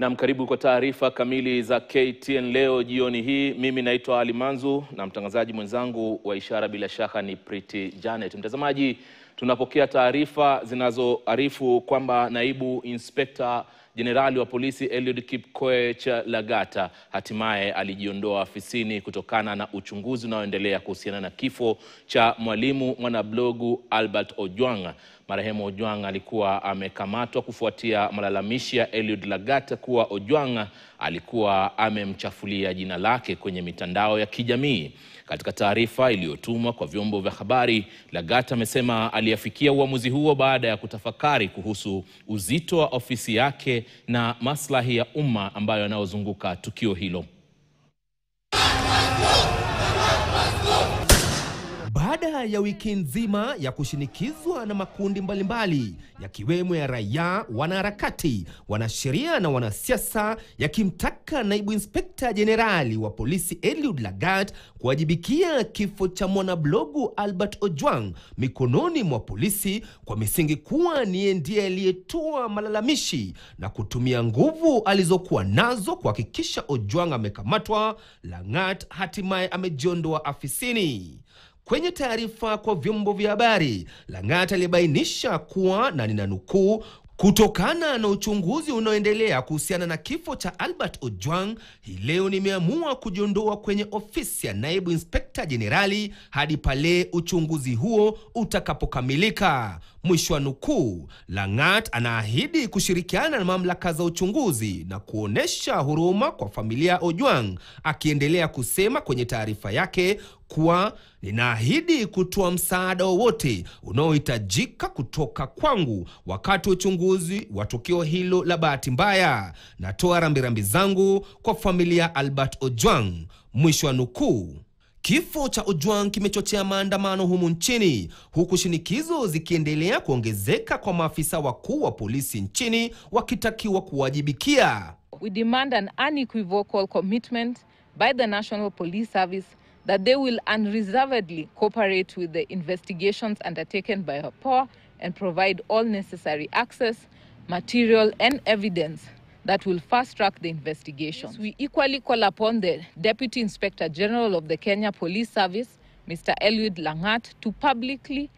Na karibu kwa taarifa kamili za KTN leo jioni hii. Mimi naitwa Ali Manzu na mtangazaji mwenzangu wa ishara bila shaka ni Pretty Janet. Mtazamaji, tunapokea taarifa zinazoarifu kwamba naibu inspekta jenerali wa polisi Eliud Kipkoech Lagat hatimaye alijiondoa afisini kutokana na uchunguzi unaoendelea kuhusiana na kifo cha mwalimu mwanablogu Albert Ojwang. Marehemu Ojwang alikuwa amekamatwa kufuatia malalamishi ya Eliud Lagat kuwa Ojwang alikuwa amemchafulia jina lake kwenye mitandao ya kijamii. Katika taarifa iliyotumwa kwa vyombo vya habari, Lagat amesema aliafikia uamuzi huo baada ya kutafakari kuhusu uzito wa ofisi yake na maslahi ya umma ambayo yanayozunguka tukio hilo. Baada ya wiki nzima ya kushinikizwa na makundi mbalimbali yakiwemo ya raia, wanaharakati, wanasheria na wanasiasa yakimtaka naibu inspekta jenerali wa polisi Eliud Lagat kuwajibikia kifo cha mwanablogu Albert Ojwang mikononi mwa polisi kwa misingi kuwa ni ndiye aliyetoa malalamishi na kutumia nguvu alizokuwa nazo kuhakikisha Ojwang amekamatwa, Lagat hatimaye amejiondoa afisini. Kwenye taarifa kwa vyombo vya habari, Lagat alibainisha kuwa na ninanukuu, kutokana na uchunguzi unaoendelea kuhusiana na kifo cha Albert Ojwang, hii leo nimeamua kujiondoa kwenye ofisi ya naibu inspekta jenerali hadi pale uchunguzi huo utakapokamilika. Mwisho wa nukuu. Lagat anaahidi kushirikiana na mamlaka za uchunguzi na kuonesha huruma kwa familia Ojwang, akiendelea kusema kwenye taarifa yake kuwa ninaahidi kutoa msaada wowote unaohitajika kutoka kwangu wakati uchunguzi wa tukio hilo la bahati mbaya. Natoa rambirambi zangu kwa familia Albert Ojwang. Mwisho wa nukuu. Kifo cha Ojwang kimechochea maandamano humu nchini, huku shinikizo zikiendelea kuongezeka kwa maafisa wakuu wa polisi nchini wakitakiwa kuwajibikia. We demand an unequivocal commitment by the National Police Service that they will unreservedly cooperate with the investigations undertaken by HAPOA and provide all necessary access, material and evidence that will fast-track the investigation. We equally call upon the Deputy Inspector General of the Kenya Police Service, Mr. Eliud Lagat, to publicly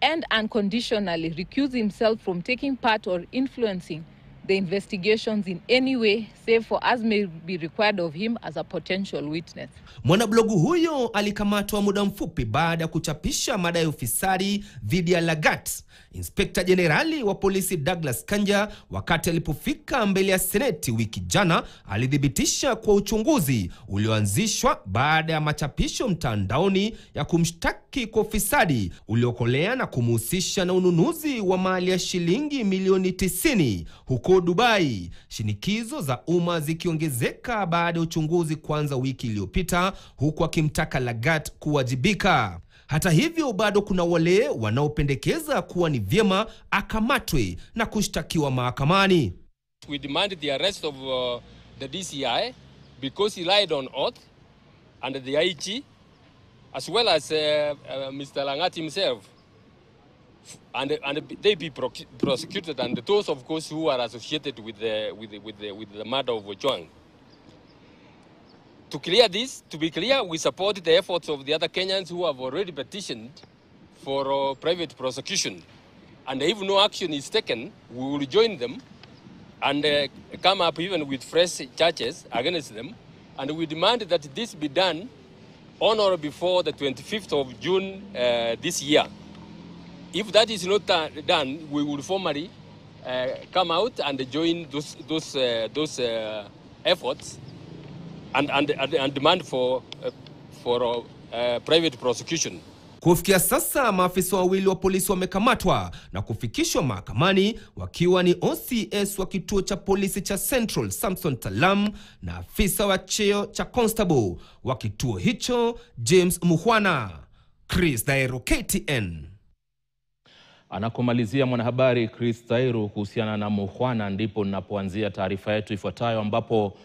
and unconditionally recuse himself from taking part or influencing the investigations in any way, save for as may be required of him as a potential witness. Mwanablogu huyo alikamatwa muda mfupi baada ya kuchapisha madai ya ufisadi dhidi ya Lagat. Inspekta jenerali wa polisi Douglas Kanja, wakati alipofika mbele ya seneti wiki jana, alithibitisha kwa uchunguzi ulioanzishwa baada ya machapisho mtandaoni ya kumshtaki kwa ufisadi uliokolea na kumhusisha na ununuzi wa mali ya shilingi milioni 90 huko Dubai. Shinikizo za umma zikiongezeka baada ya uchunguzi kuanza wiki iliyopita, huku akimtaka Lagat kuwajibika. Hata hivyo, bado kuna wale wanaopendekeza kuwa ni vyema akamatwe na kushtakiwa mahakamani. We demanded the arrest of the DCI because he lied on oath and the IG, as well as Mr. Lagat himself, and they be prosecuted, and those of course who are associated with the murder of Ojwang. To be clear, we support the efforts of the other Kenyans who have already petitioned for private prosecution. And if no action is taken, we will join them and come up even with fresh charges against them. And we demand that this be done on or before the 25th of June this year. If that is not done, we will formally come out and join those efforts and demand for private prosecution. Kufikia sasa maafisa wawili wa polisi wamekamatwa na kufikishwa mahakamani, wakiwa ni OCS wa kituo cha polisi cha Central Samson Talam na afisa wa cheo cha constable wa kituo hicho James Muhwana. Chris Dairo, KTN. Anakomalizia mwanahabari Chris Dairo kuhusiana na Muhwana ndipo ninapoanzia taarifa yetu ifuatayo, ambapo